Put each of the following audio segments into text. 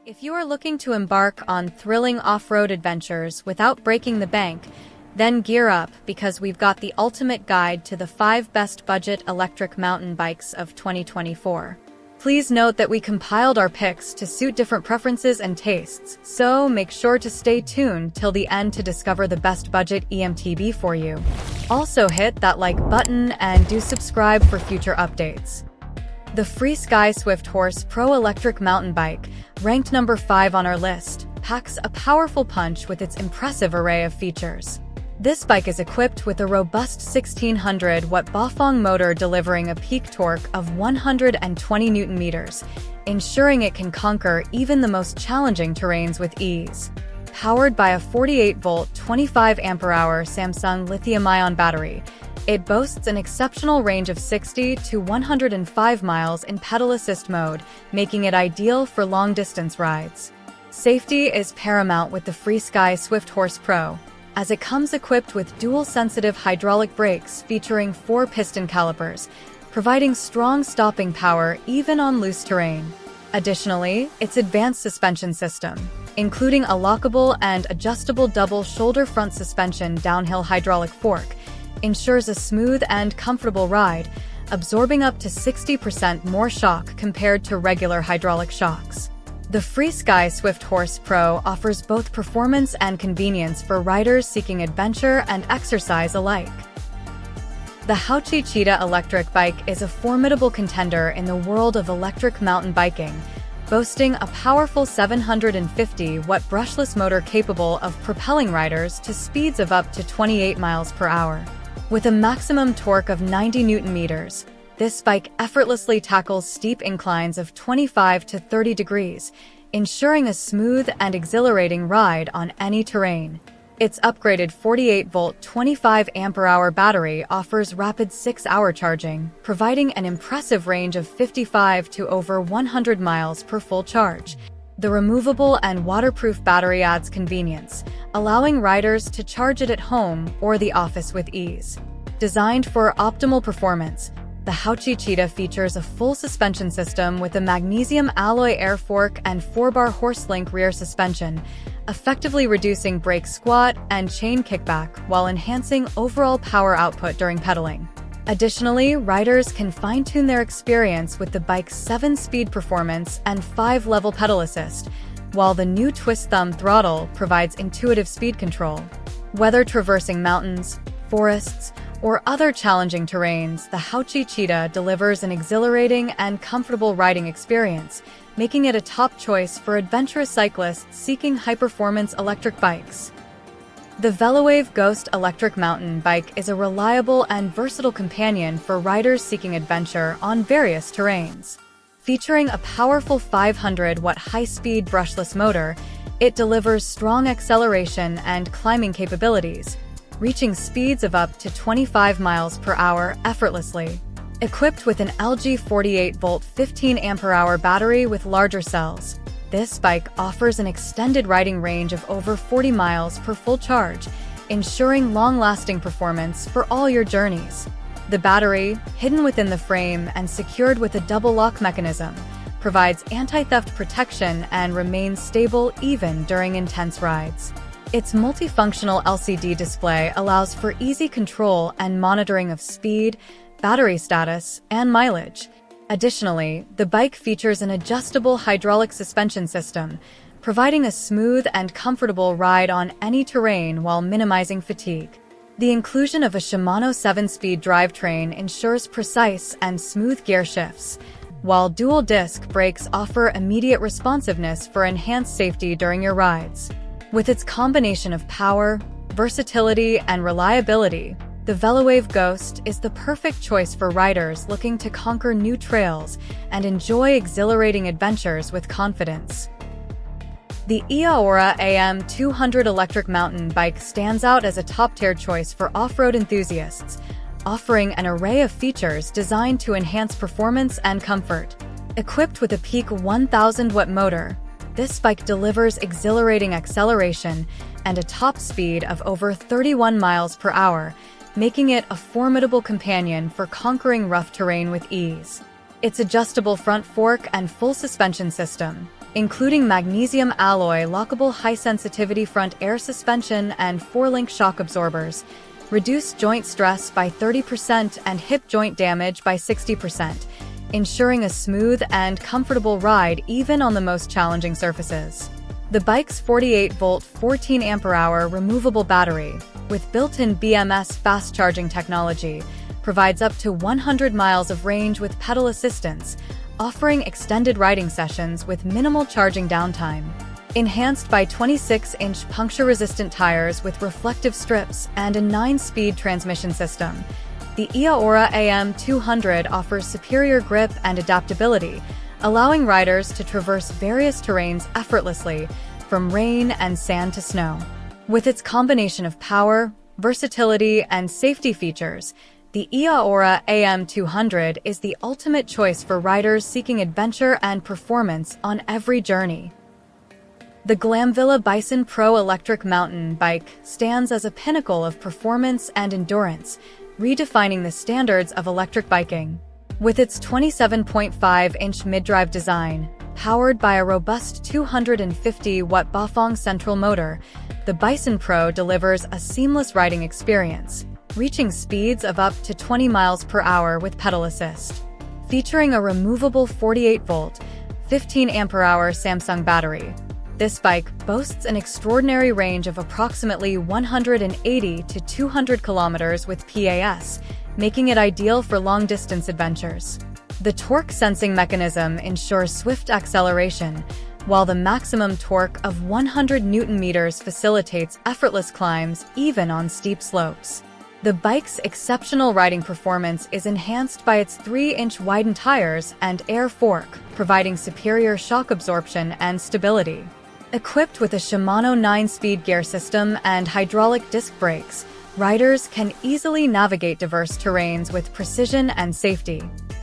If you are looking to embark on thrilling off-road adventures without breaking the bank, then gear up because we've got the ultimate guide to the 5 best budget electric mountain bikes of 2024. Please note that we compiled our picks to suit different preferences and tastes, so make sure to stay tuned till the end to discover the best budget EMTb for you. Also hit that like button and do subscribe for future updates. The FREESKY Swift Horse Pro Electric Mountain Bike, ranked number 5 on our list, packs a powerful punch with its impressive array of features. This bike is equipped with a robust 1600-watt Bafang motor delivering a peak torque of 120 Nm, ensuring it can conquer even the most challenging terrains with ease. Powered by a 48-volt, 25-amp-hour Samsung lithium-ion battery, it boasts an exceptional range of 60 to 105 miles in pedal assist mode, making it ideal for long-distance rides. Safety is paramount with the FREESKY Swift Horse Pro, as it comes equipped with dual-sensitive hydraulic brakes featuring 4 piston calipers, providing strong stopping power even on loose terrain. Additionally, its advanced suspension system, including a lockable and adjustable double shoulder front suspension downhill hydraulic fork, ensures a smooth and comfortable ride, absorbing up to 60% more shock compared to regular hydraulic shocks. The FREESKY Swift Horse Pro offers both performance and convenience for riders seeking adventure and exercise alike. The HAOQI Cheetah electric bike is a formidable contender in the world of electric mountain biking, boasting a powerful 750-watt brushless motor capable of propelling riders to speeds of up to 28 miles per hour. With a maximum torque of 90 Nm, this bike effortlessly tackles steep inclines of 25 to 30 degrees, ensuring a smooth and exhilarating ride on any terrain. Its upgraded 48-volt, 25-amp-hour battery offers rapid 6-hour charging, providing an impressive range of 55 to over 100 miles per full charge. The removable and waterproof battery adds convenience, allowing riders to charge it at home or the office with ease. Designed for optimal performance, the HAOQI Cheetah features a full suspension system with a magnesium alloy air fork and 4-bar horse-link rear suspension, effectively reducing brake squat and chain kickback while enhancing overall power output during pedaling. Additionally, riders can fine-tune their experience with the bike's 7-speed performance and 5-level pedal assist, while the new twist thumb throttle provides intuitive speed control. Whether traversing mountains, forests, or other challenging terrains, the HAOQI Cheetah delivers an exhilarating and comfortable riding experience, making it a top choice for adventurous cyclists seeking high-performance electric bikes. The VELOWAVE Ghost electric mountain bike is a reliable and versatile companion for riders seeking adventure on various terrains. Featuring a powerful 500-watt high-speed brushless motor, it delivers strong acceleration and climbing capabilities, reaching speeds of up to 25 miles per hour effortlessly. Equipped with an LG 48-volt 15-amp-hour battery with larger cells, this bike offers an extended riding range of over 40 miles per full charge, ensuring long-lasting performance for all your journeys. The battery, hidden within the frame and secured with a double lock mechanism, provides anti-theft protection and remains stable even during intense rides. Its multifunctional LCD display allows for easy control and monitoring of speed, battery status, and mileage. Additionally, the bike features an adjustable hydraulic suspension system, providing a smooth and comfortable ride on any terrain while minimizing fatigue. The inclusion of a Shimano 7-speed drivetrain ensures precise and smooth gear shifts, while dual-disc brakes offer immediate responsiveness for enhanced safety during your rides. With its combination of power, versatility, and reliability, the VELOWAVE Ghost is the perfect choice for riders looking to conquer new trails and enjoy exhilarating adventures with confidence. The eAhora AM200 electric mountain bike stands out as a top-tier choice for off-road enthusiasts, offering an array of features designed to enhance performance and comfort. Equipped with a peak 1,000-watt motor, this bike delivers exhilarating acceleration and a top speed of over 31 miles per hour, making it a formidable companion for conquering rough terrain with ease. Its adjustable front fork and full suspension system, including magnesium alloy lockable high-sensitivity front air suspension and 4-link shock absorbers, reduce joint stress by 30% and hip joint damage by 60%, ensuring a smooth and comfortable ride even on the most challenging surfaces. The bike's 48-volt 14-amp-hour removable battery, with built-in BMS fast-charging technology, provides up to 100 miles of range with pedal assistance, offering extended riding sessions with minimal charging downtime. Enhanced by 26-inch puncture-resistant tires with reflective strips and a 9-speed transmission system, the eAhora AM200 offers superior grip and adaptability, allowing riders to traverse various terrains effortlessly, from rain and sand to snow. With its combination of power, versatility, and safety features, the eAhora AM200 is the ultimate choice for riders seeking adventure and performance on every journey. The GLAMVILLA BISON Pro electric mountain bike stands as a pinnacle of performance and endurance, redefining the standards of electric biking. With its 27.5-inch mid-drive design, powered by a robust 250-watt Bafang central motor, the BISON Pro delivers a seamless riding experience, reaching speeds of up to 20 miles per hour with pedal assist. Featuring a removable 48-volt, 15-amp-hour Samsung battery, this bike boasts an extraordinary range of approximately 180 to 200 kilometers with PAS, making it ideal for long-distance adventures. The torque sensing mechanism ensures swift acceleration, while the maximum torque of 100 Nm facilitates effortless climbs even on steep slopes. The bike's exceptional riding performance is enhanced by its 3-inch widened tires and air fork, providing superior shock absorption and stability. Equipped with a Shimano 9-speed gear system and hydraulic disc brakes, riders can easily navigate diverse terrains with precision and safety.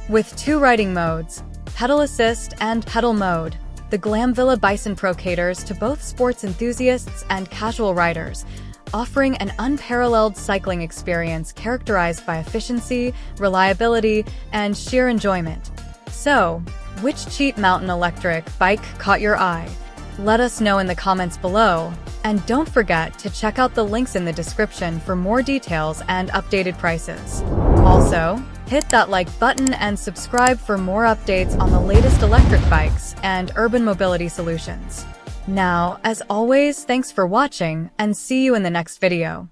With 2 riding modes, pedal assist and pedal mode, the GLAMVILLA BISON Pro caters to both sports enthusiasts and casual riders, offering an unparalleled cycling experience characterized by efficiency, reliability, and sheer enjoyment. So, which cheap mountain electric bike caught your eye? Let us know in the comments below, and don't forget to check out the links in the description for more details and updated prices. Also, hit that like button and subscribe for more updates on the latest electric bikes and urban mobility solutions. Now, as always, thanks for watching, and see you in the next video.